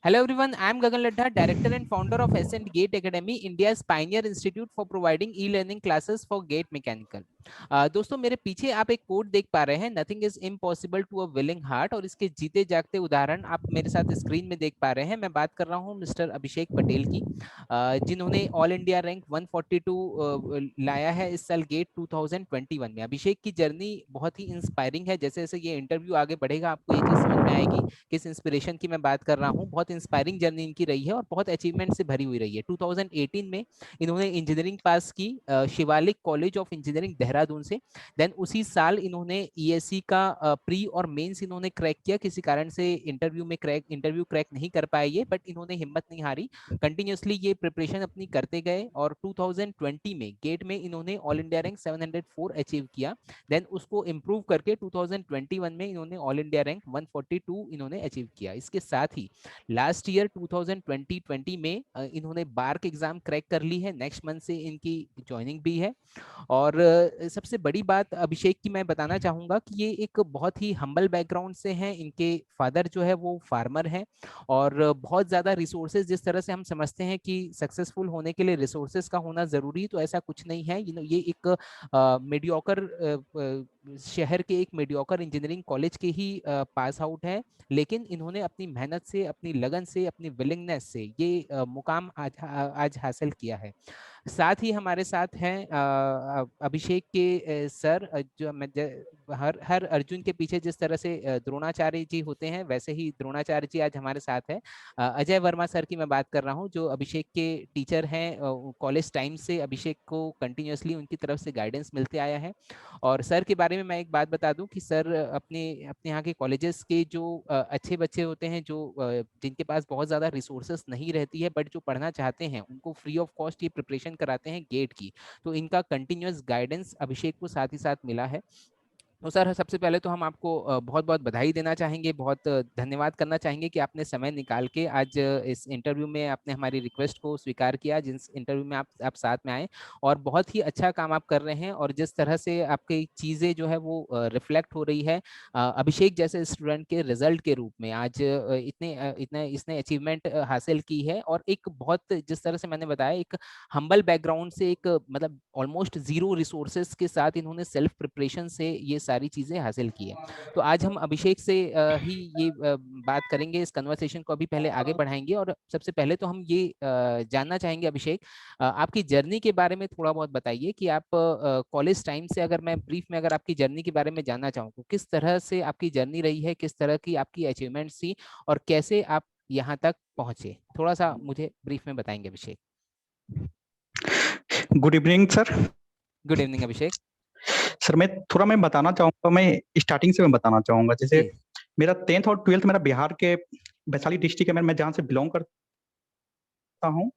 Hello everyone, I am Gagan Ladha, Director and Founder of Ascent Gate Academy, India's pioneer institute for providing e-learning classes for gate mechanical. दोस्तों मेरे पीछे आप एक coat देख पा रहे हैं, nothing is impossible to a willing heart, और इसके जीते जागते उदाहरण आप मेरे साथ स्क्रीन में देख पा रहे हैं। मैं बात कर रहा हूं मिस्टर अभिषेक पटेल की, जिन्होंने ऑल इंडिया रैंक 142 लाया है इस साल गेट 2021 में। अभिषेक की जर्नी बहुत ही इंस्पायरिंग है। जैसे जैसे ये इंटरव्यू आगे बढ़ेगा आपको ये चीज समझ में आएगी किस इंस्पिरेशन की मैं बात कर रहा हूँ। बहुत इंस्पायरिंग जर्नी इनकी रही है और बहुत अचीवमेंट से भरी हुई रही है। 2018 में इन्होंने इंजीनियरिंग पास की Shivalik college of engineering Dehradun से। देन उसी साल इन्होंने ईएससी का प्री और मेंस इन्होंने क्रैक किया। किसी कारण से इंटरव्यू क्रैक नहीं कर पाए ये, बट इन्होंने हिम्मत नहीं हारी, कंटिन्यूसली ये प्रिपरेशन अपनी करते गए और 2020 में गेट में इन्होंने ऑल इंडिया रैंक 704 अचीव किया। देन उसको इम्प्रूव करके 2021 में इन्होंने ऑल इंडिया रैंक 142 इन्होंने अचीव किया। इसके साथ ही लास्ट ईयर 2020 में इन्होंने बार्क एग्जाम क्रैक कर ली है। नेक्स्ट मंथ से इनकी ज्वाइनिंग भी है। और सबसे बड़ी बात अभिषेक की मैं बताना चाहूंगा कि ये एक बहुत ही हम्बल बैकग्राउंड से हैं। इनके फादर जो है वो फार्मर हैं और बहुत ज़्यादा रिसोर्सेज, जिस तरह से हम समझते हैं कि सक्सेसफुल होने के लिए रिसोर्सेज का होना ज़रूरी, तो ऐसा कुछ नहीं है। ये एक मीडियोकर शहर के एक मीडियोकर इंजीनियरिंग कॉलेज के ही पास आउट है, लेकिन इन्होंने अपनी मेहनत से, अपनी लगन से, अपनी विलिंगनेस से ये मुकाम आज हासिल किया है। साथ ही हमारे साथ हैं अभिषेक के सर, जो हर हर अर्जुन के पीछे जिस तरह से द्रोणाचार्य जी होते हैं, वैसे ही द्रोणाचार्य जी आज हमारे साथ है। अजय वर्मा सर की मैं बात कर रहा हूं, जो अभिषेक के टीचर हैं। कॉलेज टाइम से अभिषेक को कंटिन्यूसली उनकी तरफ से गाइडेंस मिलते आया है। और सर के बारे में मैं एक बात बता दूं कि सर अपने अपने यहाँ के कॉलेजेस के जो अच्छे बच्चे होते हैं, जो जिनके पास बहुत ज़्यादा रिसोर्सेस नहीं रहती है, बट जो पढ़ना चाहते हैं, उनको फ्री ऑफ कॉस्ट ये प्रिपरेशन कराते हैं गेट की। तो इनका कंटिन्यूअस गाइडेंस अभिषेक को साथ ही साथ मिला है। तो सर सबसे पहले तो हम आपको बहुत बहुत बधाई देना चाहेंगे, बहुत धन्यवाद करना चाहेंगे कि आपने समय निकाल के आज इस इंटरव्यू में आपने हमारी रिक्वेस्ट को स्वीकार किया, जिस इंटरव्यू में आप साथ में आए। और बहुत ही अच्छा काम आप कर रहे हैं, और जिस तरह से आपकी चीज़ें जो है वो रिफ्लेक्ट हो रही है अभिषेक जैसे स्टूडेंट के रिजल्ट के रूप में। आज इतने इसने अचीवमेंट हासिल की है, और एक बहुत, जिस तरह से मैंने बताया, एक हम्बल बैकग्राउंड से, एक मतलब ऑलमोस्ट जीरो रिसोर्सेज के साथ इन्होंने सेल्फ प्रिपरेशन से ये सारी चीजें हासिल की है। तो आज हम अभिषेक से ही ये बात करेंगे, इस कन्वर्सेशन को अभी पहले आगे बढ़ाएंगे। और सबसे पहले तो हम ये जानना चाहेंगे अभिषेक, आपकी जर्नी के बारे में थोड़ा बहुत बताइए कि आप कॉलेज टाइम से, अगर मैं ब्रीफ में अगर आपकी जर्नी के बारे में जानना चाहूँ, तो किस तरह से आपकी जर्नी रही है, किस तरह की आपकी अचीवमेंट्स थी, और कैसे आप यहाँ तक पहुंचे, थोड़ा सा मुझे ब्रीफ में बताएंगे Abhishek. Good evening sir. Good evening Abhishek sir मैं बताना चाहूंगा, मैं स्टार्टिंग से मैं बताना चाहूंगा। जैसे जी। मेरा 10th और 12th मेरा बिहार के वैशाली डिस्ट्रिक्ट है, मैं जहाँ से बिलोंग करता हूँ,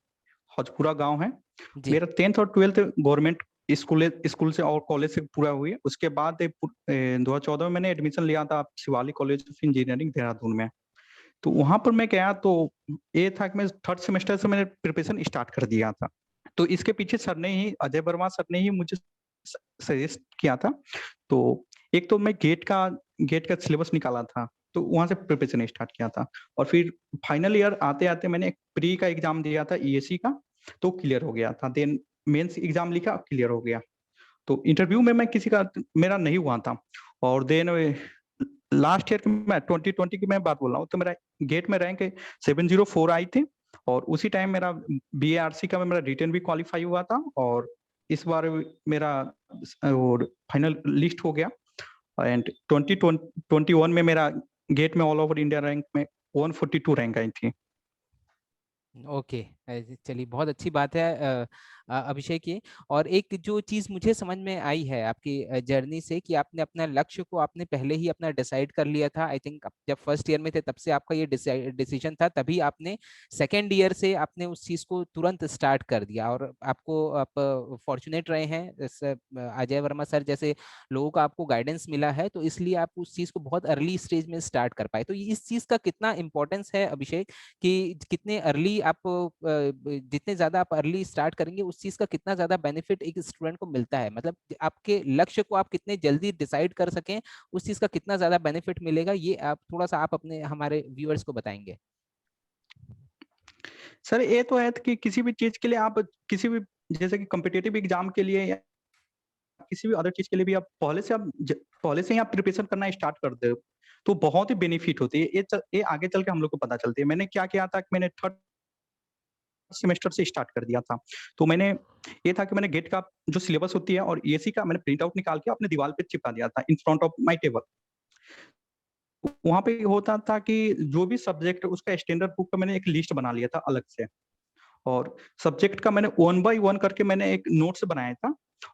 हौजपुरा गांव है। जी। मेरा 10th और 12th गवर्नमेंट स्कूल स्कूल से और कॉलेज से पूरा हुई है। उसके बाद 2014 में मैंने एडमिशन लिया था Shivalik college of engineering Dehradun में। तो वहां पर मैं गया तो ये था कि मैं थर्ड सेमेस्टर से मैंने प्रिपरेशन स्टार्ट कर दिया था। तो इसके पीछे सर ने ही, अजय वर्मा सर ने ही मुझे सजेस्ट किया था। तो एक तो मैं गेट का सिलेबस निकाला था, तो वहां से प्रिपरेशन स्टार्ट किया था। और फिर फाइनल ईयर आते आते मैंने एक प्री का एग्जाम दिया था ईएससी का, तो क्लियर हो गया था। देन मेंस एग्जाम लिखा, क्लियर हो गया। तो इंटरव्यू में मैं किसी का मेरा नहीं हुआ था। और देन लास्ट ईयर की मैं 2020 की मैं बात बोल रहा हूँ, तो मेरा गेट में रैंक 704 आई थी। और उसी टाइम मेरा बीएआरसी का मेरा रिटर्न भी क्वालिफाई हुआ था। और इस बार मेरा फाइनल लिस्ट हो गया। एंड 2021 में मेरा गेट में ऑल ओवर इंडिया रैंक में 142 रैंक आई थी। ओके, चलिए बहुत अच्छी बात है अभिषेक ये। और एक जो चीज़ मुझे समझ में आई है आपकी जर्नी से, कि आपने अपना लक्ष्य को आपने पहले ही अपना डिसाइड कर लिया था। आई थिंक जब फर्स्ट ईयर में थे तब से आपका ये डिसीजन था, तभी आपने सेकेंड ईयर से आपने उस चीज़ को तुरंत स्टार्ट कर दिया। और आप फॉर्चुनेट रहे हैं, अजय वर्मा सर जैसे लोगों का आपको गाइडेंस मिला है, तो इसलिए आप उस चीज़ को बहुत अर्ली स्टेज में स्टार्ट कर पाए। तो इस चीज़ का कितना इंपॉर्टेंस है अभिषेक, कि कितने अर्ली आप जितने ज्यादा आप अर्ली स्टार्ट करेंगे, उस चीज का कितना ज्यादा बेनिफिट एक स्टूडेंट को मिलता है, मतलब आपके लक्ष्य को आप कितने जल्दी डिसाइड कर सकें, उस चीज का कितना ज्यादा बेनिफिट मिलेगा, ये आप थोड़ा सा आप अपने हमारे व्यूअर्स को बताएंगे। सर ये तो है कि किसी भी चीज के लिए आप किसी भी जैसे कि कॉम्पिटिटिव एग्जाम के लिए या किसी भी अदर चीज के लिए भी आप पहले से ही आप प्रिपरेशन करना स्टार्ट कर दो तो बहुत ही बेनिफिट होती है। ये आगे चल के हम लोग को पता चलती है। मैंने क्या किया था कि मैंने थर्ड सेमेस्टर से स्टार्ट कर दिया था। तो मैंने ये था कि मैंने गेट का जो सिलेबस होती है और ईएसी का मैंने प्रिंट आउट निकाल के अपने दीवार पे चिपका दिया था in front of my table. वहाँ पे होता था कि जो भी सब्जेक्ट उसका स्टैंडर्ड बुक का मैंने एक लिस्ट बना लिया था अलग से और सब्जेक्ट का मैंने वन बाय वन करके मैंने एक नोट्स बनाया था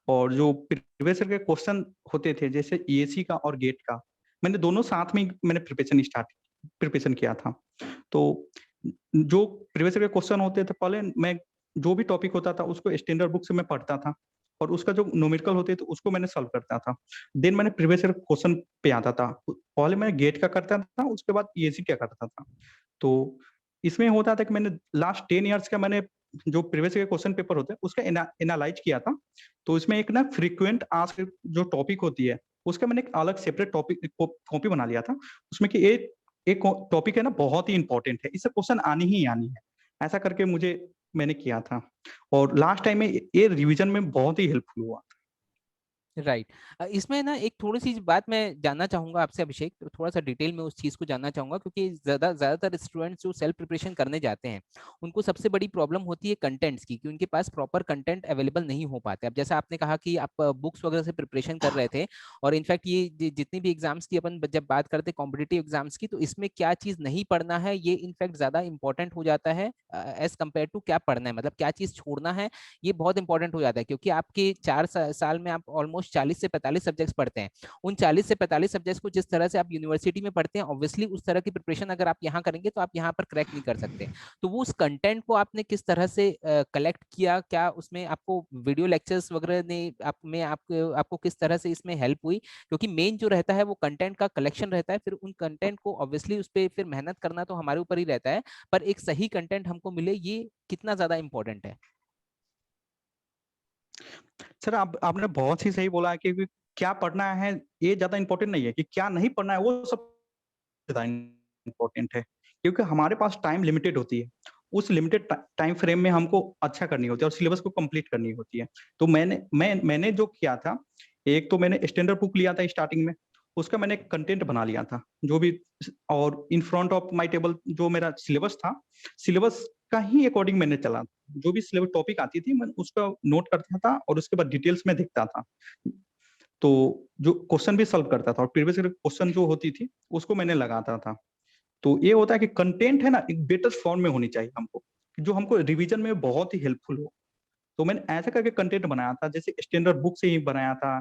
और जो प्रीवियस ईयर के क्वेश्चन होते थे जैसे ईएसी का और गेट का मैंने दोनों साथ में मैंने प्रिपरेशन किया था। तो जो प्रीवियस ईयर के क्वेश्चन होते थे पहले मैं जो भी टॉपिक होता था उसको स्टैंडर्ड बुक से मैं पढ़ता था और उसका जो न्यूमेरिकल होते थे उसको मैंने सॉल्व करता था। देन मैंने प्रीवियस ईयर क्वेश्चन पे आता था। पहले मैं गेट का करता था उसके बाद ईएसी क्या करता था। तो इसमें होता था कि मैंने लास्ट 10 इयर्स का मैंने जो प्रीवियस ईयर क्वेश्चन पेपर होते हैं उसका एनालाइज किया था। तो इसमें एक ना फ्रीक्वेंट आस्क जो टॉपिक होती है उसका मैंने एक अलग सेपरेट टॉपिक कॉपी बना लिया था। उसमें कि एक टॉपिक है ना बहुत ही इंपॉर्टेंट है इससे क्वेश्चन आनी ही आनी है ऐसा करके मुझे मैंने किया था और लास्ट टाइम में ये रिवीजन में बहुत ही हेल्पफुल हुआ। राइट। इसमें ना एक थोड़ी सी बात मैं जानना चाहूंगा आपसे अभिषेक, तो थोड़ा सा डिटेल में उस चीज को जानना चाहूंगा, क्योंकि ज्यादातर स्टूडेंट्स जो सेल्फ प्रिपरेशन करने जाते हैं उनको सबसे बड़ी प्रॉब्लम होती है कंटेंट्स की, कि उनके पास प्रॉपर कंटेंट अवेलेबल नहीं हो पाते। अब जैसा आपने कहा कि आप बुक्स वगैरह से प्रिपरेशन कर रहे थे, और इनफैक्ट ये जितनी भी एग्जाम्स की अपन जब बात करते हैं कॉम्पिटेटिव एग्जाम्स की, तो इसमें क्या चीज नहीं पढ़ना है ये इनफैक्ट ज्यादा इंपॉर्टेंट हो जाता है एज कम्पेयर टू क्या पढ़ना है, मतलब क्या चीज छोड़ना है, ये बहुत इंपॉर्टेंट हो जाता है। क्योंकि आपके 4 साल में आप ऑलमोस्ट 40 से 45 सब्जेक्ट्स पढ़ते हैं। उन 40 से 45 सब्जेक्ट्स को जिस तरह से आप यूनिवर्सिटी में पढ़ते हैं, ऑब्वियसली उस तरह की प्रिपरेशन अगर आप यहाँ करेंगे तो आप यहाँ पर क्रैक नहीं कर सकते। तो वो उस कंटेंट को आपने किस तरह से कलेक्ट किया, क्या उसमें आपको वीडियो लेक्चर्स वगैरह ने आपको किस तरह से इसमें हेल्प हुई? क्योंकि मेन जो रहता है वो कंटेंट का कलेक्शन रहता है, फिर उन कंटेंट को ऑब्वियसली उस पर फिर मेहनत करना तो हमारे ऊपर ही रहता है, पर एक सही कंटेंट हमको मिले ये कितना ज्यादा इंपॉर्टेंट है। सर आपने बहुत ही सही बोला है कि क्या पढ़ना है ये ज्यादा इंपॉर्टेंट नहीं है कि क्या नहीं पढ़ना है वो सब ज्यादा इंपॉर्टेंट है क्योंकि हमारे पास टाइम लिमिटेड होती है। उस लिमिटेड टाइम फ्रेम में हमको अच्छा करनी होती है और सिलेबस को कंप्लीट करनी होती है। तो मैंने जो किया था एक तो मैंने स्टैंडर्ड बुक लिया था स्टार्टिंग में उसका मैंने कंटेंट बना लिया था जो भी और in front of my table जो मेरा सिलेबस था सिलेबस का ही अकॉर्डिंग मैंने चला। जो भी सिलेबस टॉपिक आती थी मैं उसका नोट करता था और उसके बाद डिटेल्स में देखता था। तो जो क्वेश्चन भी सॉल्व करता था और प्रीवियस क्वेश्चन जो होती थी उसको मैंने लगाता था। तो ये होता है कि कंटेंट है ना एक बेटर फॉर्म में होनी चाहिए हमको जो हमको रिवीजन में बहुत ही हेल्पफुल हो। तो मैंने ऐसा करके कंटेंट बनाया था जैसे स्टैंडर्ड बुक से ही बनाया था।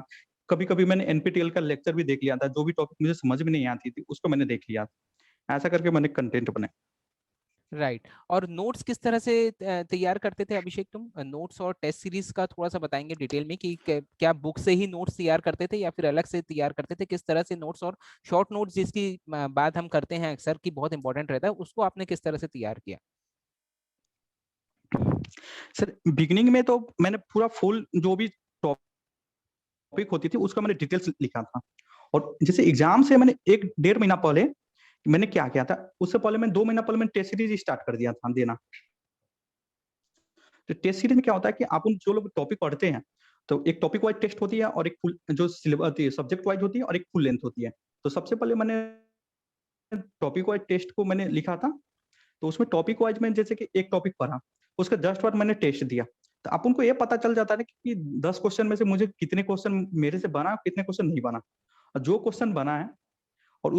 कभी कभी मैंने एनपीटीएल का लेक्चर भी देख लिया था जो भी टॉपिक मुझे समझ में नहीं आती थी उसको मैंने देख लिया था। ऐसा करके मैंने कंटेंट बनाया। राइट। और नोट्स किस तरह से तैयार करते थे अभिषेक? तुम नोट्स और टेस्ट सीरीज का थोड़ा सा बताएंगे डिटेल में कि क्या बुक से ही नोट्स तैयार करते थे या फिर अलग से तैयार करते थे, किस तरह से नोट्स और शॉर्ट नोट्स जिसकी बात हम करते हैं अक्सर की बहुत इंपॉर्टेंट रहता है, उसको आपने किस तरह से तैयार किया? सर बिगिनिंग में तो मैंने पूरा फुल जो भी टॉपिक होती थी उसका मैंने डिटेल्स लिखा था। और जैसे एग्जाम से मैंने 1 डेढ़ महीना पहले मैंने क्या किया था उससे पहले मैं 2 महीना पहले मैंने टेस्ट सीरीज स्टार्ट कर दिया था देना। तो टेस्ट सीरीज में क्या होता है कि आप जो लोग टॉपिक पढ़ते हैं तो एक टॉपिक वाइज टेस्ट होती है और एक फुल जो सिलेबस सब्जेक्ट वाइज होती है और एक फुल लेंथ होती है। तो सबसे पहले मैंने टॉपिक वाइज टेस्ट को मैंने लिखा था। तो उसमें टॉपिक वाइज में जैसे कि एक टॉपिक पढ़ा उसका जस्ट बाद मैंने टेस्ट दिया। तो आप उनको ये पता चल जाता है कि 10 क्वेश्चन में से मुझे कितने क्वेश्चन मेरे से बना कितने क्वेश्चन नहीं बना। और जो क्वेश्चन बना है और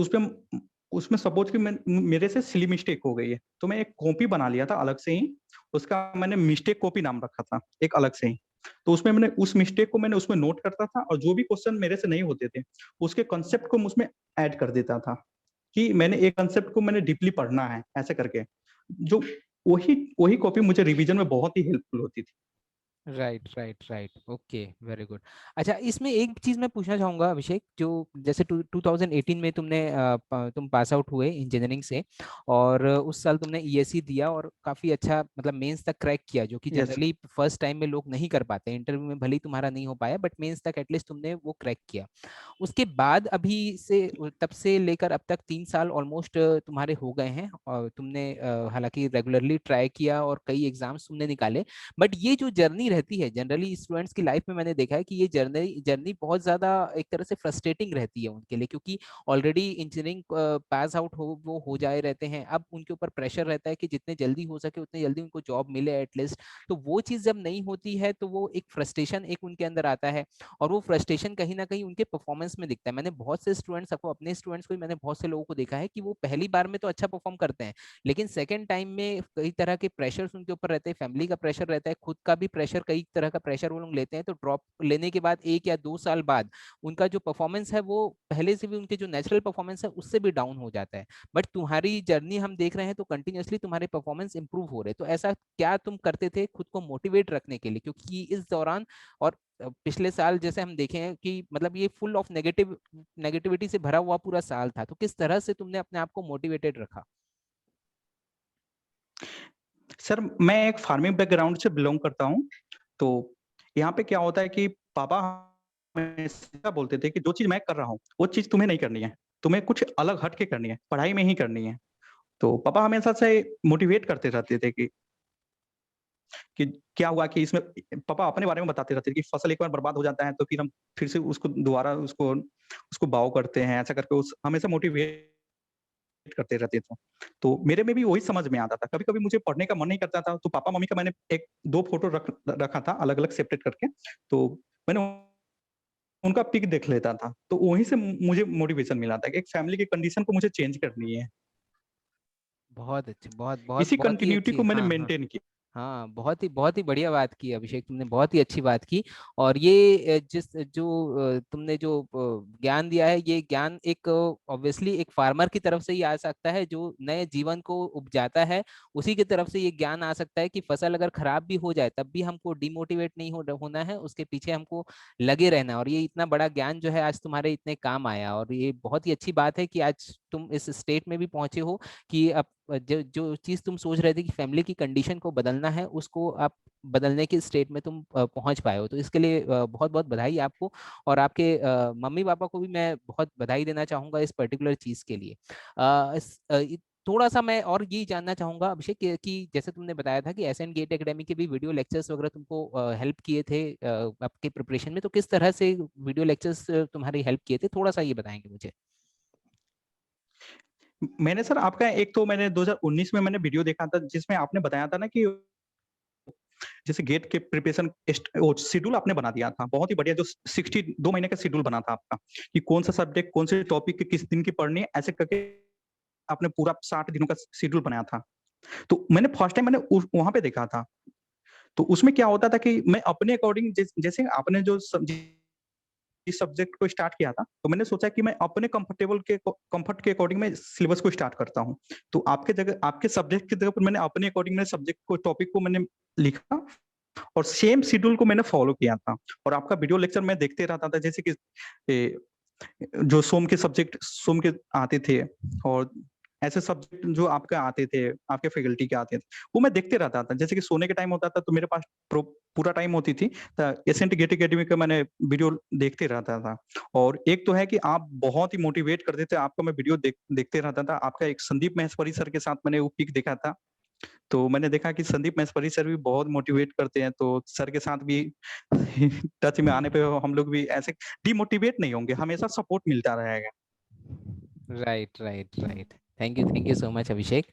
उसमें सपोज कि मेरे से सिली मिस्टेक हो गई है तो मैं एक कॉपी बना लिया था अलग से ही। उसका मैंने मिस्टेक कॉपी नाम रखा था एक अलग से ही। तो उसमें मैंने उस मिस्टेक को मैंने उसमें नोट करता था और जो भी क्वेश्चन मेरे से नहीं होते थे उसके कंसेप्ट को उसमें ऐड कर देता था कि मैंने एक कंसेप्ट को मैंने डीपली पढ़ना है ऐसे करके। जो वही वही कॉपी मुझे रिवीजन में बहुत ही हेल्पफुल होती थी। Right right right, okay, very good. अच्छा, इसमें एक चीज मैं पूछना चाहूंगा अभिषेक, जो जैसे 2018 में तुम पास आउट हुए इंजीनियरिंग से, और उस साल तुमने ईएससी दिया और काफी अच्छा मतलब मेंस तक क्रैक किया, जो कि यस। जनरली फर्स्ट टाइम में लोग नहीं कर पाते। इंटरव्यू में भले ही तुम्हारा नहीं हो पाया, बट मेंस तक एटलीस्ट तुमने वो क्रैक किया। उसके बाद अभी से, तब से लेकर अब तक 3 साल ऑलमोस्ट तुम्हारे हो गए हैं, और तुमने हालांकि रेगुलरली ट्राई किया और कई एग्जाम्स तुमने निकाले। बट ये जो जर्नी रहती है जनरली स्टूडेंट्स की लाइफ में, मैंने देखा है कि ये जर्नी जर्नी बहुत ज्यादा एक तरह से फ्रस्ट्रेटिंग रहती है उनके लिए, क्योंकि ऑलरेडी इंजीनियरिंग पास आउट वो हो जाए रहते हैं। अब उनके ऊपर प्रेशर रहता है कि जितने जल्दी हो सके उतने जल्दी उनको जॉब मिले एटलीस्ट। तो वो चीज़ जब नहीं होती है तो वो एक फ्रस्ट्रेशन एक उनके अंदर आता है, और वो फ्रस्ट्रेशन कहीं ना कहीं उनके परफॉर्मेंस में दिखता है। मैंने बहुत से स्टूडेंट्स को, अपने स्टूडेंट्स को ही, मैंने बहुत से लोगों को देखा है कि वो पहली बार में तो अच्छा परफॉर्म करते हैं, लेकिन सेकेंड टाइम में कई तरह के प्रेशर्स उनके ऊपर रहते हैं, फैमिली का प्रेशर रहता है, खुद का भी प्रेशर, कई तरह का प्रेशर वो लोग लेते हैं। तो ड्रॉप लेने के बाद 1 या 2 साल बाद उनका जो परफॉर्मेंस है वो पहले से भी, उनके जो नेचुरल परफॉर्मेंस है उससे भी डाउन हो जाता है। बट तुम्हारी जर्नी हम देख रहे हैं तो कंटिन्यूअसली तुम्हारे परफॉर्मेंस इंप्रूव हो रहे हैं। तो ऐसा क्या तुम करते थे खुद को मोटिवेट रखने के लिए, क्योंकि इस दौरान और पिछले साल जैसे हम देखे हैं कि मतलब ये फुल ऑफ नेगेटिविटी से भरा हुआ पूरा साल था, तो किस तरह से तुमने अपने आप को मोटिवेटेड रखा? सर मैं एक फार्मिंग बैकग्राउंड से बिलोंग करता हूँ। तो यहाँ पे क्या होता है कि पापा हमेशा बोलते थे कि जो चीज़ मैं कर रहा हूँ, वो चीज़ तुम्हें नहीं करनी है। तुम्हें कुछ अलग हट के करनी है, पढ़ाई में ही करनी है। तो पापा हमेशा से मोटिवेट करते रहते थे कि क्या हुआ कि इसमें पापा अपने बारे में बताते रहते थे कि फसल एक बार बर्बाद हो जाता है तो फिर हम फिर से उसको दोबारा उसको उसको बाव करते हैं, ऐसा करके उस हमेशा मोटिवेट करते रहते थे। तो मेरे में भी वही समझ में आता था। कभी-कभी मुझे पढ़ने का मन नहीं करता था, तो पापा-मम्मी का मैंने 1-2 फ़ोटो रखा था अलग-अलग सेपरेट करके। तो मैंने उनका पिक देख लेता था। तो वहीं से मुझे मोटिवेशन मिला था कि एक फैमिली की कंडीशन को मुझे चेंज करनी है। बहुत अच्छे, बहुत बहुत इसी बहुत ही कंटिन्यूटी अच्छी, को मैंने हाँ हाँ। मेंटेन किया। हाँ, बहुत ही बढ़िया बात की अभिषेक, तुमने बहुत ही अच्छी बात की। और ये तुमने जो ज्ञान दिया है, ये ज्ञान एक ऑब्वियसली एक फार्मर की तरफ से ही आ सकता है जो नए जीवन को उपजाता है। उसी की तरफ से ये ज्ञान आ सकता है कि फसल अगर खराब भी हो जाए तब भी हमको डिमोटिवेट नहीं होना है, उसके पीछे हमको लगे रहना है। और ये इतना बड़ा ज्ञान जो है आज तुम्हारे इतने काम आया, और ये बहुत ही अच्छी बात है कि आज तुम इस स्टेट में भी पहुंचे हो कि अब जो जो चीज तुम सोच रहे थे कि फैमिली की कंडीशन को बदलना है, उसको आप बदलने की स्टेट में तुम पहुंच पाए हो। तो इसके लिए बहुत बहुत बधाई आपको, और आपके मम्मी पापा को भी मैं बहुत बधाई देना चाहूंगा इस पर्टिकुलर चीज के लिए। थोड़ा सा मैं और ये जानना चाहूंगा अभिषेक कि जैसे तुमने बताया था कि एसएन गेट एकेडमी के भी वीडियो लेक्चर्स वगैरह तुमको हेल्प किए थे आपके प्रिपरेशन में, तो किस तरह से वीडियो लेक्चर्स तुम्हारी हेल्प किए थे, थोड़ा सा ये बताएंगे मुझे? मैंने सर आपका एक तो मैंने 2019 में मैंने वीडियो देखा था जिसमें आपने बताया था ना कि जैसे गेट के प्रिपरेशन वो शेड्यूल आपने बना दिया था। बहुत ही बढ़िया जो 62 महीने का शेड्यूल बना था आपका कि कौन सा सब्जेक्ट, कौन से टॉपिक किस दिन की पढ़नी है, ऐसे करके आपने पूरा 60 दिनों का शेड्यूल बनाया था। तो मैंने फर्स्ट टाइम मैंने वहाँ पे देखा था। तो उसमें क्या होता था कि मैं अपने अकॉर्डिंग जैसे आपने जो इस सब्जेक्ट को स्टार्ट किया था, तो मैंने सोचा कि मैं अपने कंफर्ट के अकॉर्डिंग मैं सिलेबस को स्टार्ट करता हूँ। तो आपके जगह आपके सब्जेक्ट की जगह पर मैंने अपने अकॉर्डिंग मैंने सब्जेक्ट को टॉपिक को मैंने लिखा और सेम शेड्यूल को मैंने फॉलो किया था। और आपका वीडियो लेक्चर मैं देखते रहता था जैसे कि ए, जो सोम के आते थे और ऐसे सब्जेक्ट जो आपके आते थे, आपके फैकल्टी के आते थे, वो मैं देखते रहता था। जैसे कि सोने के टाइम होता था तो मेरे पास पूरा टाइम होती थी, एसेंट गेट एकेडमी का मैंने वीडियो देखते रहता था। और एक तो है कि आप बहुत ही मोटिवेट करते थे, आपका मैं वीडियो देखते रहता था। आपका एक संदीप महेश्वरी सर के साथ मैंने वो पिक देखा था, तो मैंने देखा कि संदीप महेश्वरी सर भी बहुत मोटिवेट करते हैं, तो सर के साथ भी टच में आने पे हम लोग भी ऐसे डिमोटिवेट नहीं होंगे, हमेशा सपोर्ट मिलता रहेगा। Right right right, thank you so much Abhishek.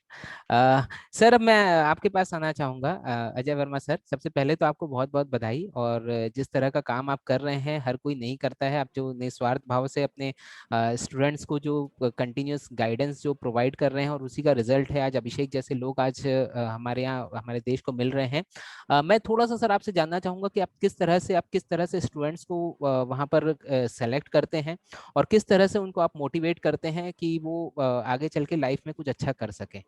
Sir, अब मैं आपके पास आना चाहूँगा, अजय वर्मा सर। सबसे पहले तो आपको बहुत बहुत बधाई, और जिस तरह का काम आप कर रहे हैं हर कोई नहीं करता है। आप जो निस्वार्थ भाव से अपने स्टूडेंट्स को जो कंटिन्यूअस गाइडेंस जो प्रोवाइड कर रहे हैं, और उसी का रिजल्ट है आज अभिषेक जैसे लोग आज हमारे यहाँ हमारे देश को मिल रहे हैं। मैं थोड़ा सा सर आपसे जानना चाहूँगा कि आप किस तरह से स्टूडेंट्स को वहाँ पर सेलेक्ट करते हैं, और किस तरह से उनको आप मोटिवेट करते हैं कि वो आगे चल के लाइफ में कुछ अच्छा कर सके?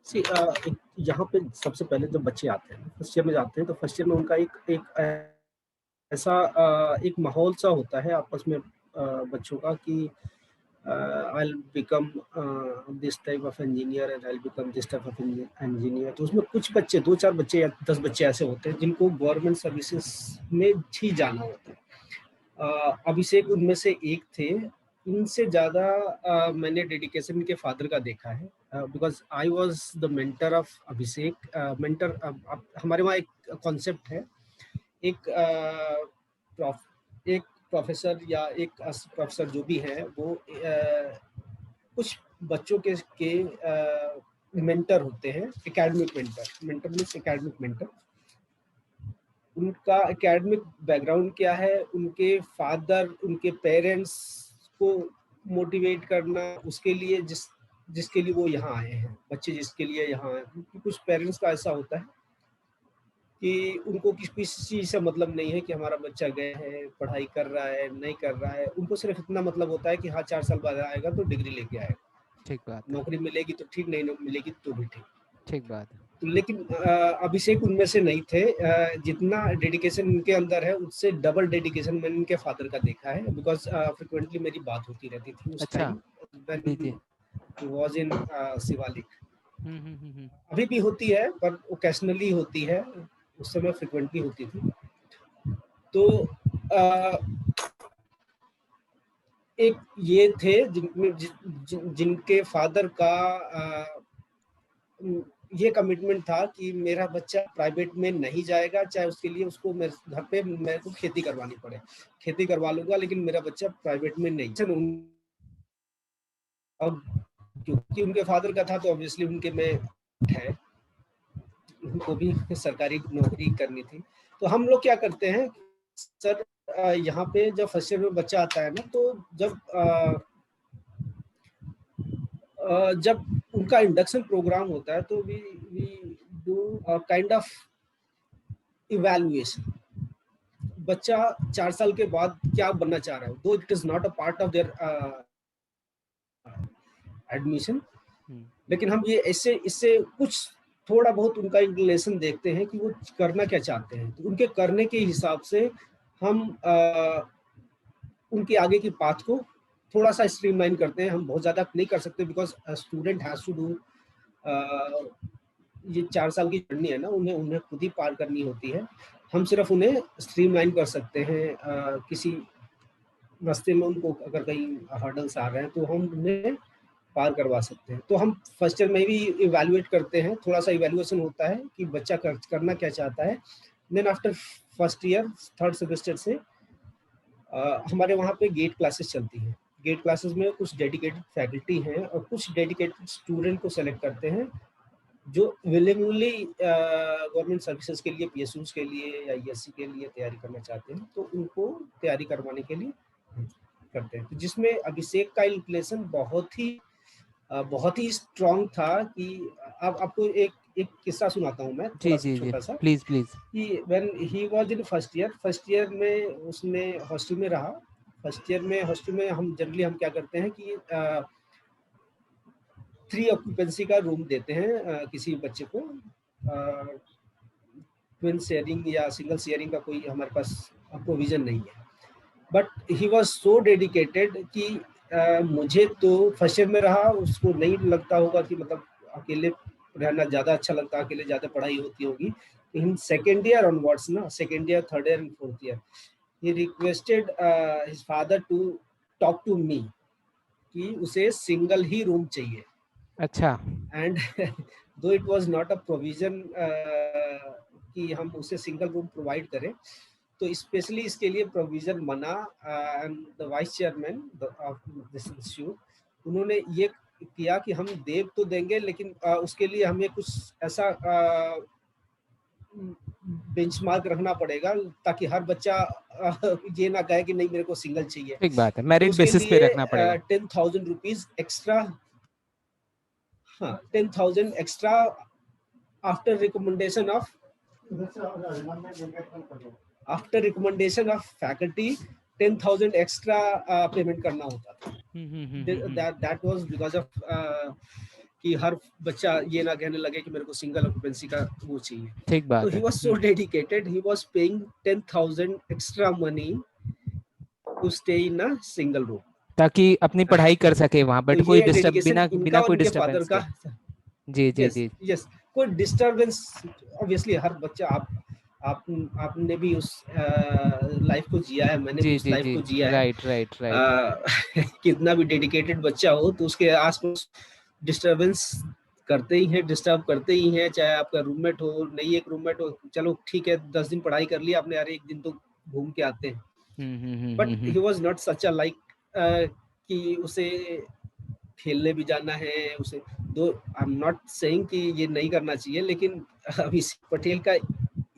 यहाँ पे सबसे पहले जब बच्चे आते हैं, फर्स्ट ईयर में जाते हैं, तो फर्स्ट ईयर में उनका एक ऐसा एक माहौल सा होता है आपस में बच्चों का कि I'll become this type of engineer and I'll become this type of engineer। तो उसमें कुछ बच्चे, 2-4 बच्चे या 10 बच्चे ऐसे होते हैं जिनको गवर्नमेंट सर्विसेज में ही जाना होता है। अभिषेक उनमें से एक थे। इनसे ज़्यादा मैंने डेडिकेशन इनके फादर का देखा है, because I was the mentor of Abhishek. Mentor हमारे वहाँ एक कॉन्सेप्ट है, एक प्रोफेसर या एक प्रोफेसर जो भी है वो कुछ बच्चों के मेंटर होते हैं, academic mentor. Mentor means academic mentor. उनका एकेडमिक बैकग्राउंड क्या है, उनके फादर, उनके पेरेंट्स को मोटिवेट करना, उसके लिए जिसके लिए वो यहाँ आए हैं, बच्चे जिसके लिए यहाँ आए। कुछ पेरेंट्स का ऐसा होता है कि उनको किसी चीज़ से मतलब नहीं है कि हमारा बच्चा गया है, पढ़ाई कर रहा है, नहीं कर रहा है। उनको सिर्फ इतना मतलब होता है कि हाँ 4 साल बाद आएगा तो डिग्री लेके आएगा, ठीक बात है, नौकरी मिलेगी तो ठीक, नहीं मिलेगी तो भी ठीक। ठीक बात है। तो लेकिन अभिषेक उनमें से नहीं थे। जितना डेडिकेशन उनके अंदर है उससे डबल डेडिकेशन मैंने इनके फादर का देखा है, बिकॉज फ्रिक्वेंटली मेरी बात होती रहती थी उस अच्छा, टाइम जी, जी। When was in Shivalik. Hmm. अभी भी होती है पर ओकेशनली होती है, उस समय फ्रिक्वेंटली होती थी। तो एक ये थे जिनके फादर का ये कमिटमेंट था कि मेरा बच्चा प्राइवेट में नहीं जाएगा, चाहे उसके लिए उसको मेरे घर पे मेरे को खेती करवानी पड़े, खेती करवा लूंगा, लेकिन मेरा बच्चा प्राइवेट में नहीं। अब क्योंकि उनके फादर का था तो ऑब्वियसली उनके में है, उनको भी सरकारी नौकरी करनी थी। तो हम लोग क्या करते हैं सर, यहाँ पे जब फर्स्ट ईयर में बच्चा आता है ना, तो जब उनका इंडक्शन प्रोग्राम होता है तो we do kind of evaluation. बच्चा 4 साल के बाद क्या बनना चाह रहा है, दो it is not a part of their admission, लेकिन हम ये इससे कुछ थोड़ा बहुत उनका इंक्लिनेशन देखते हैं कि वो करना क्या चाहते हैं। तो उनके करने के हिसाब से हम उनके आगे की पाथ को थोड़ा सा स्ट्रीमलाइन करते हैं। हम बहुत ज़्यादा नहीं कर सकते because student has to do, ये 4 साल की जर्नी है ना, उन्हें खुद ही पार करनी होती है। हम सिर्फ उन्हें स्ट्रीमलाइन कर सकते हैं। किसी रास्ते में उनको अगर कहीं हर्डल्स आ रहे हैं तो हम उन्हें पार करवा सकते हैं। तो हम फर्स्ट ईयर में भी इवैल्यूएट करते हैं, थोड़ा सा इवैल्यूएशन होता है कि बच्चा करना क्या चाहता है। Then after first year, third semester से हमारे वहाँ पे गेट क्लासेस चलती हैं। गेट क्लासेस में कुछ डेडिकेटेड फैकल्टी हैं और कुछ डेडिकेटेड स्टूडेंट को सेलेक्ट करते हैं जो विलिंगली गवर्नमेंट सर्विसेज के लिए, पीएसयूज के लिए या ईएससी के लिए तैयारी करना चाहते हैं, तो उनको तैयारी करवाने के लिए करते हैं। तो जिसमें अभिषेक का इंक्लिनेशन बहुत ही स्ट्रॉन्ग था कि अब आपको एक किस्सा सुनाता हूँ मैं, थोड़ा सा छोटा सा, प्लीज प्लीज। कि when he was in first year में उसने हॉस्टल में रहा। फर्स्ट ईयर में हॉस्टल में हम जनरली क्या करते हैं कि 3 ऑक्यूपेंसी का रूम देते हैं किसी बच्चे को। ट्विन शेयरिंग या सिंगल शेयरिंग का कोई हमारे पास प्रोविजन नहीं है। But he was so dedicated कि मुझे तो फर्स्ट ईयर में रहा, उसको नहीं लगता होगा कि मतलब अकेले रहना ज़्यादा अच्छा लगता है, अकेले ज़्यादा पढ़ाई होती होगी। इन सेकेंड ईयर ऑनवर्ड्स ना, second year, third year and fourth year, he requested his father to talk to me कि उसे सिंगल ही रूम चाहिए। अच्छा। And though it was not a provision कि हम उसे सिंगल रूम प्रोवाइड करें, तो स्पेशली इसके लिए प्रोविजन बना। And the vice chairman of this institute, उन्होंने ये किया कि हम देव तो देंगे, लेकिन उसके लिए हमें कुछ ऐसा बेंचमार्क रखना पड़ेगा ताकि हर बच्चा ये ना कहे कि नहीं मेरे को सिंगल चाहिए। ठीक बात है, मेरिट तो उसके बेसिस पे लिए रखना पड़ेगा। 10,000 रुपीज एक्स्ट्रा, हाँ 10,000 extra after recommendation of faculty, 10,000 extra payment करना होता था। दैट वाज बिकॉज ऑफ कि हर बच्चा ये ना कहने लगे कि मेरे को सिंगल ऑक्यूपेंसी का वो चाहिए। ठीक तो बात ही है। Was so dedicated, he was paying 10,000 extra money to stay in a single room. ताकि अपनी पढ़ाई कर सके वहां, तो बट कोई ये डिस्टर्ब, डेडिकेशन बिना इनका बिना और कोई इनके फादर डिस्टरबेंस का। के। जी जी यस जी। यस, कोई डिस्टरबेंस ऑब्वियसली हर बच्चा, आप आपने भी उस लाइफ को जिया है, मैंने भी जी उस जी लाइफ जी। को जिया है। Right right right. कितना भी डेडिकेटेड बच्चा हो तो उसके आसपास डिस्टरबेंस करते ही हैं, डिस्टर्ब करते ही हैं, चाहे आपका रूममेट हो, नहीं एक रूममेट हो, चलो ठीक है 10 दिन पढ़ाई कर लिया आपने, अरे एक दिन तो घूम के आते हैं। But he was not such a like कि उसे खेलने भी जाना है उसे। दो आई एम नॉट सेइंग कि ये नहीं करना चाहिए, लेकिन अभिषेक पटेल का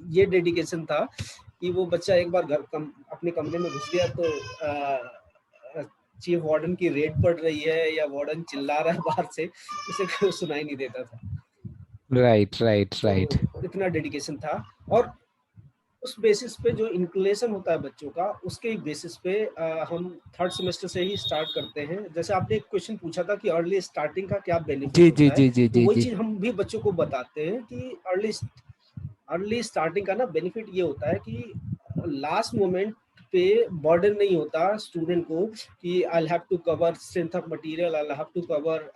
ये डेडिकेशन था कि वो बच्चा एक बार अपने कमरे में घुस गया तो चीफ वार्डन की रेड पड़ रही है या वार्डन चिल्ला रहा है बाहर से, उसे कोई सुनाई नहीं देता था। Right right right. तो इतना डेडिकेशन था। और उस बेसिस पे जो इंक्लेशन होता है बच्चों का, उसके बेसिस पे हम थर्ड सेमेस्टर से ही स्टार्ट करते हैं। जैसे आपने एक क्वेश्चन पूछा था कि अर्ली स्टार्टिंग का क्या बेनिफिट जी जी होता है, जी जी तो जी वही जी। चीज हम भी बच्चों को बताते हैं कि अर्ली स्टार्टिंग का ना बेनिफिट ये होता है कि लास्ट मोमेंट पे बर्डन नहीं होता स्टूडेंट को कि I have to cover strength of material, I have to cover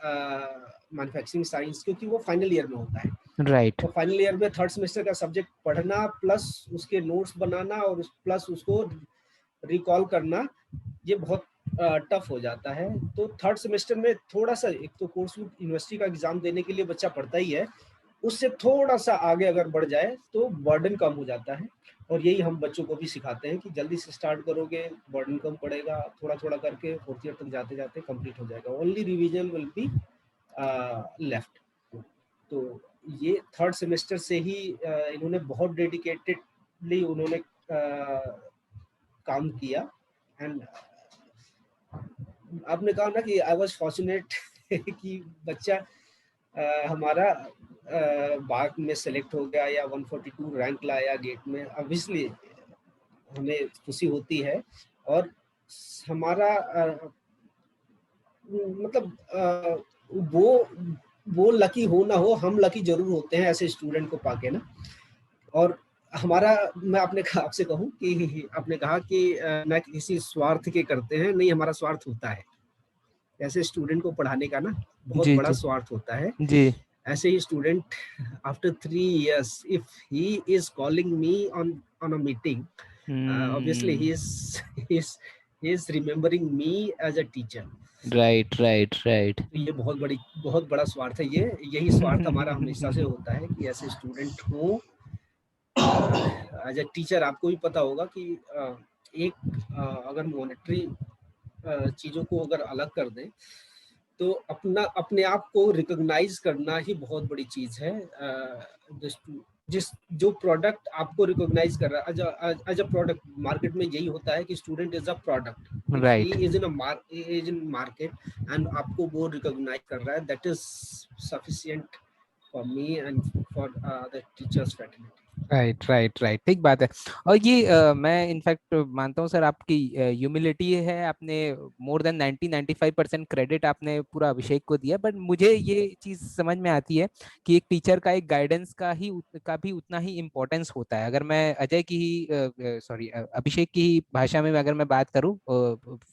manufacturing science, क्योंकि वो फाइनल ईयर में होता है। राइट तो फाइनल ईयर में थर्ड सेमेस्टर का सब्जेक्ट पढ़ना प्लस उसके नोट्स बनाना और प्लस उसको रिकॉल करना, ये बहुत टफ हो जाता है। तो थर्ड सेमेस्टर में थोड़ा सा, एक तो कोर्स यूनिवर्सिटी का एग्जाम देने के लिए बच्चा पढ़ता ही है, उससे थोड़ा सा आगे अगर बढ़ जाए तो बर्डन कम हो जाता है। और यही हम बच्चों को भी सिखाते हैं कि जल्दी से स्टार्ट करोगे बर्डन कम पड़ेगा, थोड़ा थोड़ा करके फोर्थ ईयर तक जाते जाते कंप्लीट हो जाएगा, only revision will be left. तो ये थर्ड सेमेस्टर से ही इन्होंने बहुत डेडिकेटेडली उन्होंने काम किया। एंड आपने कहा ना कि आई वाज फॉर्चुनेट कि बच्चा हमारा बाग में सेलेक्ट हो गया या 142 रैंक लाया गेट में, ऑब्वियसली हमें खुशी होती है। और हमारा मतलब वो लकी हो ना हो, हम लकी जरूर होते हैं ऐसे स्टूडेंट को पाके ना। और हमारा, मैं आपसे कहूँ कि आपने कहा कि ना किसी स्वार्थ के करते हैं, नहीं हमारा स्वार्थ होता है ऐसे स्टूडेंट को पढ़ाने का ना, बहुत जी बड़ा जी स्वार्थ होता है। जी। ऐसे ही student after 3 years if he is calling me on a meeting, obviously he is remembering me as a teacher. Right right right. तो ये बहुत बड़ा स्वार्थ है। ये यही स्वार्थ हमारा हमेशा से होता है कि ऐसे स्टूडेंट हो। एज ए टीचर आपको भी पता होगा कि अगर मॉनेटरी चीज़ों को अगर अलग कर दें तो अपने आप को रिकॉग्नाइज करना ही बहुत बड़ी चीज़ है। जिस जो प्रोडक्ट आपको रिकॉग्नाइज कर रहा है एज अ प्रोडक्ट, मार्केट में यही होता है कि student is a product, if he right is in market and आपको वो रिकॉग्नाइज कर रहा है, that is sufficient for me and for the teachers faculty. Right right right. ठीक बात है। और ये मैं इनफैक्ट मानता हूँ सर, आपकी ह्यूमिलिटी है, आपने मोर देन 90-95% क्रेडिट आपने पूरा अभिषेक को दिया। बट मुझे ये चीज़ समझ में आती है कि एक टीचर का एक गाइडेंस का भी उतना ही इम्पोर्टेंस होता है। अगर मैं अजय की ही सॉरी अभिषेक की ही भाषा में अगर मैं बात करूँ,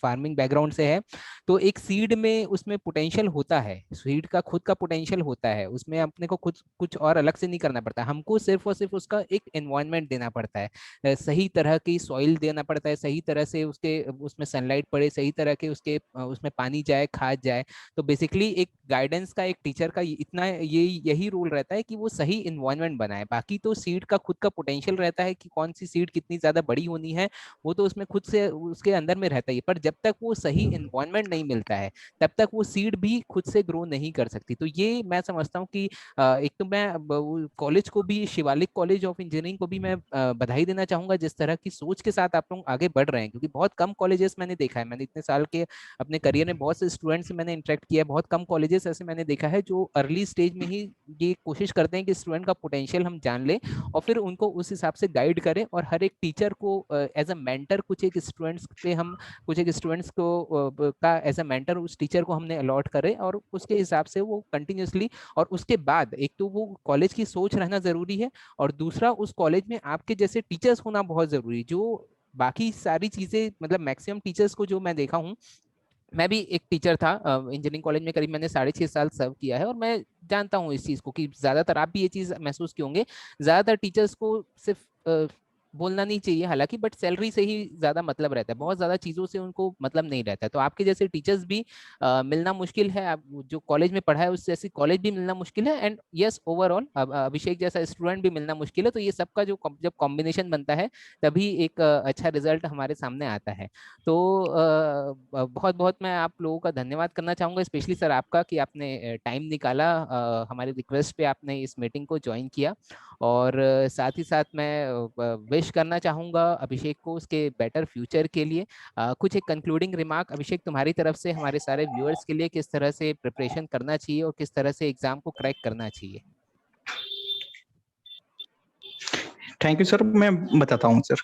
फार्मिंग बैकग्राउंड से है, तो एक सीड में उसमें पोटेंशियल होता है, सीड का खुद का पोटेंशियल होता है, उसमें अपने को कुछ कुछ और अलग से नहीं करना पड़ता, हमको सिर्फ और सिर्फ उसका एक एनवायरनमेंट देना पड़ता है, सही तरह की सॉइल देना पड़ता है, सही तरह से उसके उसमें सनलाइट पड़े, सही तरह के उसके उसमें पानी जाए, खाद जाए। तो बेसिकली एक गाइडेंस का, एक टीचर का इतना यही रोल रहता है कि वो सही इन्वायरमेंट बनाए। बाकी तो सीड का खुद का पोटेंशियल रहता है कि कौन सी सीड कितनी ज्यादा बड़ी होनी है, वो तो उसमें खुद से उसके अंदर में रहता ही है। पर जब तक वो सही इन्वायरमेंट नहीं मिलता है, तब तक वो सीड भी खुद से ग्रो नहीं कर सकती। तो ये मैं समझता हूँ कि एक तो मैं कॉलेज को भी Shivalik college of of engineering को भी मैं बधाई देना चाहूंगा जिस तरह की सोच के साथ आप लोग आगे बढ़ रहे हैं, क्योंकि बहुत कम कॉलेजेस मैंने देखा है, मैंने इतने साल के अपने करियर में बहुत से स्टूडेंट्स से मैंने इंटरेक्ट किया है, बहुत कम कॉलेजेस ऐसे मैंने देखा है जो अर्ली स्टेज में ही ये कोशिश करते हैं कि स्टूडेंट का पोटेंशियल हम जान लें और फिर उनको उस हिसाब से गाइड करें, और हर एक टीचर को एज अ मेंटर कुछ एक स्टूडेंट्स पे हम कुछ एक स्टूडेंट्स को का एज अ मेंटर उस टीचर को हमने अलॉट करें, और उसके हिसाब से वो कंटिन्यूसली, और उसके बाद एक तो वो कॉलेज की सोच रहना जरूरी है, और दूसरा उस कॉलेज में आपके जैसे टीचर्स होना बहुत जरूरी है, जो बाकी सारी चीजें मतलब मैक्सिमम टीचर्स को जो मैं देखा हूँ, मैं भी एक टीचर था इंजीनियरिंग कॉलेज में, करीब मैंने 6.5 साल सर्व किया है, और मैं जानता हूँ इस चीज़ को कि ज़्यादातर आप भी ये चीज़ महसूस किए होंगे, ज़्यादातर टीचर्स को सिर्फ बोलना नहीं चाहिए हालांकि, बट सैलरी से ही ज़्यादा मतलब रहता है, बहुत ज़्यादा चीज़ों से उनको मतलब नहीं रहता है। तो आपके जैसे टीचर्स भी मिलना मुश्किल है, आप जो कॉलेज में पढ़ा है उस जैसी कॉलेज भी मिलना मुश्किल है, एंड यस ओवरऑल अभिषेक जैसा स्टूडेंट भी मिलना मुश्किल है। तो ये सबका जो जब कॉम्बिनेशन बनता है तभी एक अच्छा रिजल्ट हमारे सामने आता है। तो बहुत बहुत मैं आप लोगों का धन्यवाद करना चाहूँगा, स्पेशली सर आपका, कि आपने टाइम निकाला, हमारी रिक्वेस्ट पे आपने इस मीटिंग को ज्वाइन किया, और साथ ही साथ मैं विश करना चाहूँगा अभिषेक को उसके बेटर फ्यूचर के लिए। कुछ एक कंक्लूडिंग रिमार्क अभिषेक तुम्हारी तरफ से हमारे सारे व्यूअर्स के लिए, किस तरह से प्रिपरेशन करना चाहिए और किस तरह से एग्जाम को क्रैक करना चाहिए। थैंक यू सर, मैं बताता हूँ सर।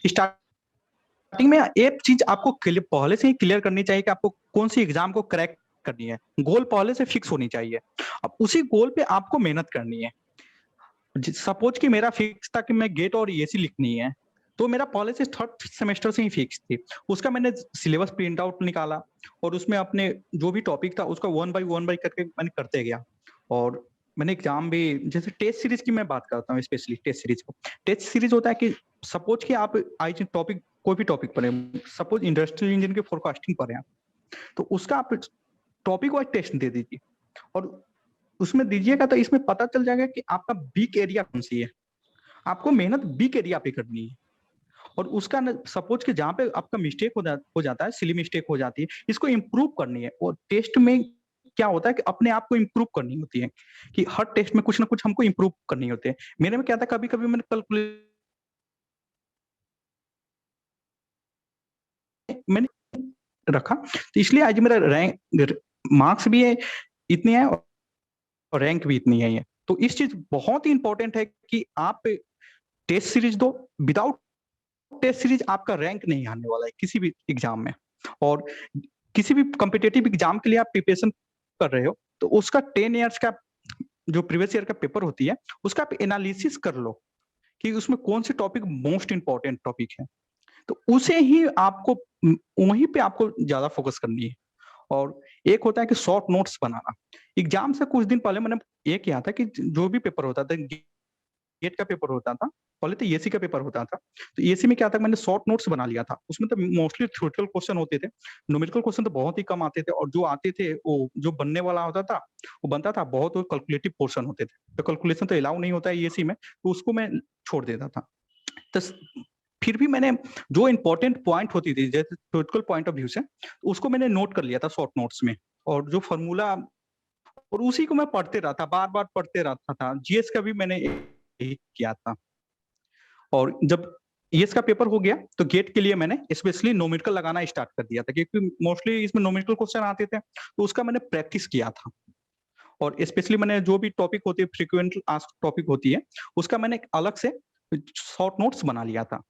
स्टार्टिंग में एक चीज आपको पहले से ही क्लियर करनी चाहिए कि आपको कौन सी एग्जाम को क्रैक करनी है, गोल पहले से फिक्स होनी चाहिए, अब उसी गोल पे आपको मेहनत करनी है। सपोज कि मेरा फिक्स था कि मैं गेट और ईएसी लिखनी है, तो मेरा पहले से 3rd सेमेस्टर से ही फिक्स थी। उसका मैंने सिलेबस प्रिंट आउट निकाला और उसमें अपने जो भी टॉपिक था उसका 1 बाय 1 करके मैंने करते गया। और मैंने एग्जाम भी, जैसे टेस्ट सीरीज की मैं बात करता हूँ, स्पेशली टेस्ट सीरीज को। टेस्ट सीरीज होता है कि सपोज कि आप आई टॉपिक, कोई भी टॉपिक पढ़े, सपोज इंडस्ट्रियल इंजन के फोरकास्टिंग पढ़े हैं, तो उसका आप टॉपिक वाइज टेस्ट दे दीजिए और उसमें दीजिएगा, तो इसमें पता चल जाएगा कि आपका वीक एरिया कौन सी है। आपको मेहनत वीक एरिया पे करनी है, और उसका सपोज कि जहाँ पे आपका मिस्टेक हो जाता है, सिली मिस्टेक हो जाती है, इसको इम्प्रूव करनी है। और टेस्ट में क्या होता है कि अपने आप को इम्प्रूव करनी होती है, कि हर टेस्ट में कुछ ना कुछ हमको इम्प्रूव करनी होती है। मेरे में क्या था, कभी कभी मैंने कैलकुलेट मैंने रखा, तो इसलिए आज मेरा रैंक, मार्क्स भी है इतनी है और रैंक भी इतनी है। तो इस चीज बहुत ही इंपॉर्टेंट है कि आप टेस्ट सीरीज दो, विदाउट टेस्ट सीरीज आपका रैंक नहीं आने वाला है किसी भी एग्जाम में। और किसी भी कॉम्पिटेटिव एग्जाम के लिए आप प्रिपरेशन कर रहे हो, तो उसका 10 ईयर्स का जो प्रीवियस ईयर का पेपर होती है, उसका आप एनालिसिस कर लो कि उसमें कौन से टॉपिक मोस्ट इंपॉर्टेंट टॉपिक है, तो उसे ही आपको, वहीं पे आपको ज्यादा फोकस करनी है। और एक होता है कि शॉर्ट नोट्स बनाना। एग्जाम से कुछ दिन पहले मैंने ये किया था कि जो भी पेपर होता था, गेट का पेपर होता था, पहले तो एसी का पेपर होता था, तो एसी में क्या था, मैंने शॉर्ट नोट्स बना लिया था। उसमें तो मोस्टली थ्योरेटिकल क्वेश्चन होते थे, न्यूमेरिकल क्वेश्चन तो बहुत ही कम आते थे, और जो आते थे वो जो बनने वाला होता था वो बनता था बहुत, कैलकुलेटिव पोर्शन होते थे, तो कैलकुलेशन तो अलाउ नहीं होता है एसी में, तो उसको मैं छोड़ देता था। तो फिर भी मैंने जो इंपॉर्टेंट पॉइंट होती थी, जैसे थ्योरेटिकल पॉइंट ऑफ व्यू से, उसको मैंने नोट कर लिया था शॉर्ट नोट्स में, और जो फॉर्मूला, और उसी को मैं पढ़ते रहता, बार बार पढ़ते रहता था। जीएस का भी मैंने यही किया था। और जब ईएस का पेपर हो गया, तो गेट के लिए मैंने स्पेशली नोमेरिकल लगाना स्टार्ट कर दिया था, क्योंकि मोस्टली इसमें नोमेरिकल क्वेश्चन आते थे, तो उसका मैंने प्रैक्टिस किया था। और स्पेशली मैंने जो भी टॉपिक होती है, फ्रीक्वेंट आस्क्ड टॉपिक होती है, उसका मैंने एक अलग से शॉर्ट नोट्स बना लिया था,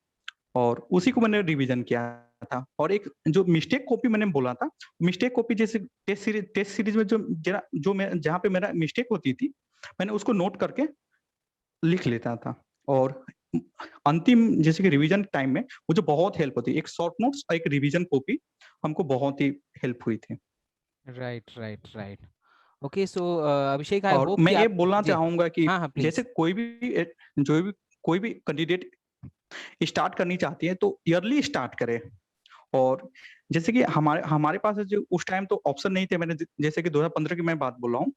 और उसी को मैंने रिवीजन किया था। और एक जो मिस्टेक कॉपी मैंने बोला था, मिस्टेक कॉपी जैसे टेस्ट सीरीज में जो मैं जहाँ पे मेरा मिस्टेक होती थी, मैंने उसको नोट करके लिख लेता था। और अंतिम जैसे कि रिवीजन टाइम में मुझे बहुत हेल्प होती है, एक शॉर्ट नोट्स और एक रिवीजन कॉपी हमको बहुत ही हेल्प हुई थी। Right right right. ओके, सो अभिषेक आई और होप मैं कि ये आप बोलना जी। चाहूंगा कि हाँ हाँ जैसे प्लीज। कोई भी कैंडिडेट स्टार्ट करनी चाहती है, तो ईयरली स्टार्ट करे। और जैसे कि हमारे हमारे पास जो उस टाइम तो ऑप्शन नहीं थे, मैंने जैसे कि 2015 की मैं बात बोल रहा हूँ,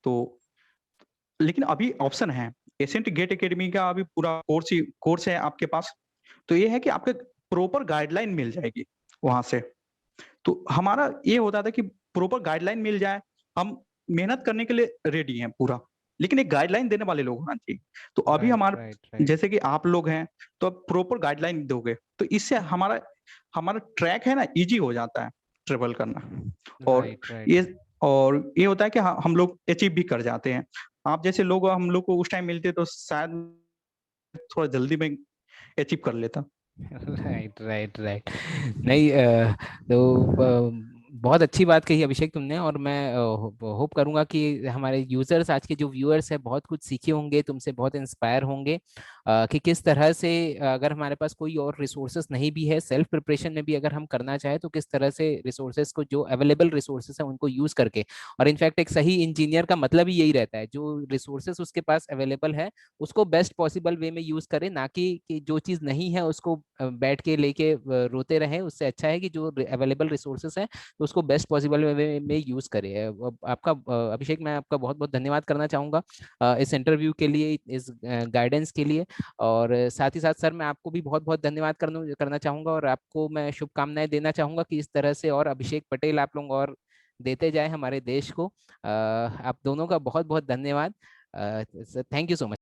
तो लेकिन अभी ऑप्शन है। एसेंट गेट एकेडमी का अभी पूरा कोर्स है आपके पास, तो ये है कि आपको प्रॉपर गाइडलाइन मिल जाएगी वहां से। तो हमारा ये होता था कि प्रॉपर गाइडलाइन मिल जाए, हम मेहनत करने के लिए रेडी हैं पूरा। लेकिन एक गाइडलाइन देने वाले लोग होना चाहिए। तो अभी राइट हमारे राइट राइट जैसे कि आप लोग हैं, तो अब प्रॉपर गाइडलाइन दोगे, तो इससे हमारा हमारा ट्रैक है ना ईज़ी हो जाता है ट्रैवल करना। और राइट राइट ये और ये होता है कि हम लोग अचीव भी कर जाते हैं। आप जैसे लोग हम लोग को उस टाइम मिलते तो शायद थोड़ा जल्दी में अचीव कर लेता। Right right right. नहीं बहुत अच्छी बात कही अभिषेक तुमने, और मैं होप करूंगा कि हमारे यूजर्स, आज के जो व्यूअर्स हैं, बहुत कुछ सीखे होंगे तुमसे, बहुत इंस्पायर होंगे कि किस तरह से अगर हमारे पास कोई और रिसोर्सेस नहीं भी है, सेल्फ प्रिपरेशन में भी अगर हम करना चाहें तो किस तरह से रिसोर्सेस को, जो अवेलेबल रिसोर्सेस हैं उनको यूज करके, और इनफैक्ट एक सही इंजीनियर का मतलब ही यही रहता है, जो रिसोर्सेस उसके पास अवेलेबल है उसको बेस्ट पॉसिबल वे में यूज करें, ना कि जो चीज नहीं है उसको बैठ के लेके रोते रहे। उससे अच्छा है कि जो अवेलेबल रिसोर्सेस हैं तो उसको बेस्ट पॉसिबल वे में यूज करें। आपका अभिषेक, मैं आपका बहुत बहुत धन्यवाद करना चाहूंगा इस इंटरव्यू के लिए, इस गाइडेंस के लिए। और साथ ही साथ सर, मैं आपको भी बहुत बहुत धन्यवाद करना चाहूंगा, और आपको मैं शुभकामनाएं देना चाहूंगा कि इस तरह से और अभिषेक पटेल आप लोग और देते जाए हमारे देश को। आप दोनों का बहुत बहुत धन्यवाद। Thank you so much.